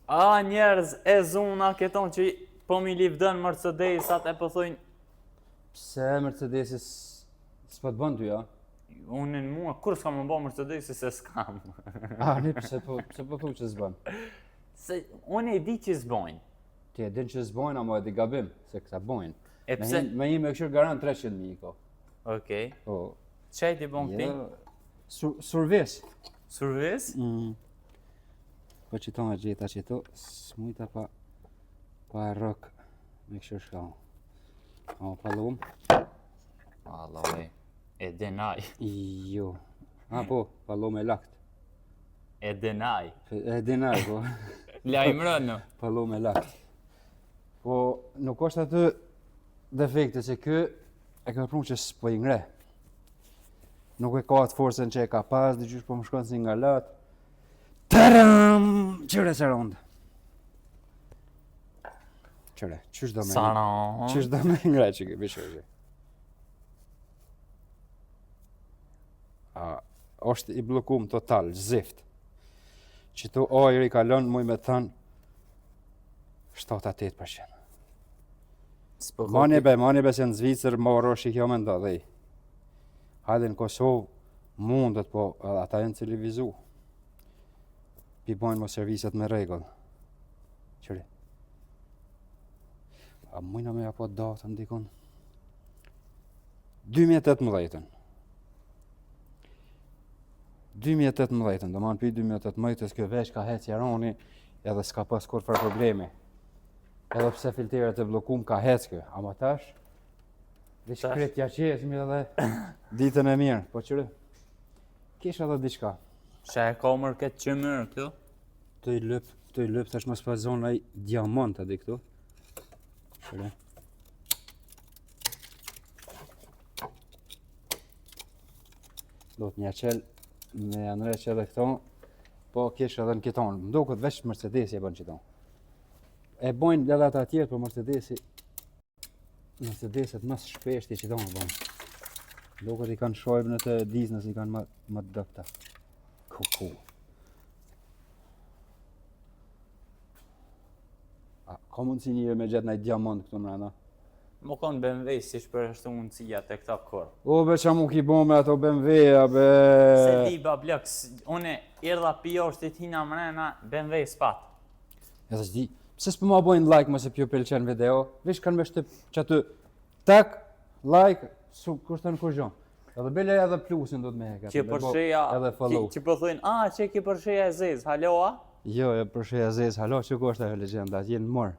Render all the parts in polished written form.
A njerëz e zuna këton që po mi livdën Mercedesat e po thojnë Pse Mercedesi s'po të bën ty, ja? unë në mua kur s'kam më bë Mercedesi se s'kam. Ani, pse po thu që s'bën? Se unë e di që s'bojnë. Ti e din që s'bojnë, ama e di gabim, se këta bojnë. E pse? Me një me këshur garant 300.000 ko. Okej. Po. Çaj ti bon këti? Survis. Survis? Po qëto me gjitha qëto, s'mujta pa rëk me këshur shkallë. O, pa lumë. Allah e denaj. Jo. A, po, pa lumë e lakt. E denaj. E dinaj, po. Lajmërënë. Pa lumë e lakt. Po, nuk është aty defekte që kë e ka prunë që s'po i ngre. Nuk e ka atë forcen që e ka pas, dhe qysh po më shkon si nga latë. Taram! Qëre se rondë. Qëre, qysh do me... Saran. Qysh do me ngre që ke bishërgjë. Është i blokum total, zift. Që tu ajri kalon, muj me thënë 7-8%. Mani be se në Zvicër marrë shikjo me ndodhej. Hajde në Kosovë mundet, po ata jenë civilizu. Pi bojnë më serviset me regull. Qëri? A mujna me apo datën dikon? 2018. 2018, do manë pi 2018, kjo veç ka hec jaroni edhe s'ka pas kur për problemi. Edhe pse filteret e blokum ka hec kjo, ama tash, dhe shkretja qesmi edhe ditën e mirë, po qëre, kisha edhe diçka. Shë e komër këtë qëmërë këtu? Të i lëp tash mos pa zonë ai diamant edhe këtu. Qëre. Do të një qel, me janë req edhe këto, po kish edhe në kiton. Më duket veç Mercedesi e bën qiton. E bojnë edhe ata tjerë, po Mercedeset mas shpeshti qiton e bojnë. Duket i kanë shojbën e të Disney, i kanë më të dëpta. Ku. Ka mundësi njëre me gjetë nëjë diamant këtu mrena? Më konë BMW si shpërështu mundësia të këta kërë. O, be qa mu ki bo me ato BMW-a, be... Se ti, bablëks, une erdha pjo është të tina mrena, BMW s'pat. Ja të di, pse s'po ma bojnë like më se pjo pëlqen video, vish kanë me shtyp që aty, tak, like, kushtën kur gjon. Edhe bele edhe plusin do të me heka. Që përsheja, edhe follow. që përthojnë, që ki përsheja e zez, haloa? Jo, përsheja zez, halo, që ku është ajo legendat, jenë mërë.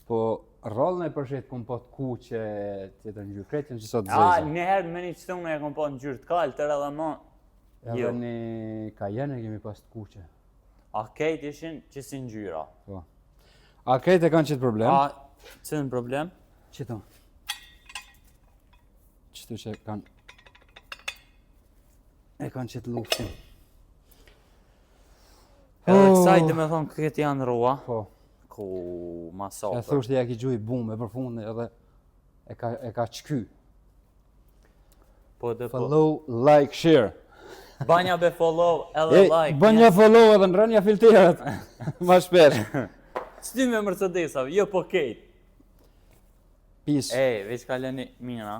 Po, rollën e përshet kom po të kuqe, tjetër në gjyrë, kretin që sot zeza. Njëherë me një qëtunë e kom po në gjyrë të kalë, tërë edhe më... Edhe një Cayenne kemi pas të kuqe. A kejt ishin që si në gjyra? Po. A kejt e kanë qitë problem? Që në problem? Qëto. Qëtu që kanë... E kanë qitë luftin. Edhe kësaj dhe me thonë këtë janë rrua. Po. Ku ma sopër. E thushtë ja ki gjuj bume për fundë edhe e ka qky. Po dhe po. Follow, like, share. Banja be follow edhe like. Banja follow edhe në rënja filteret. Ma shpesh. S'ty me Mercedesave, jo po kejt. Peace. Veç kaleni mira.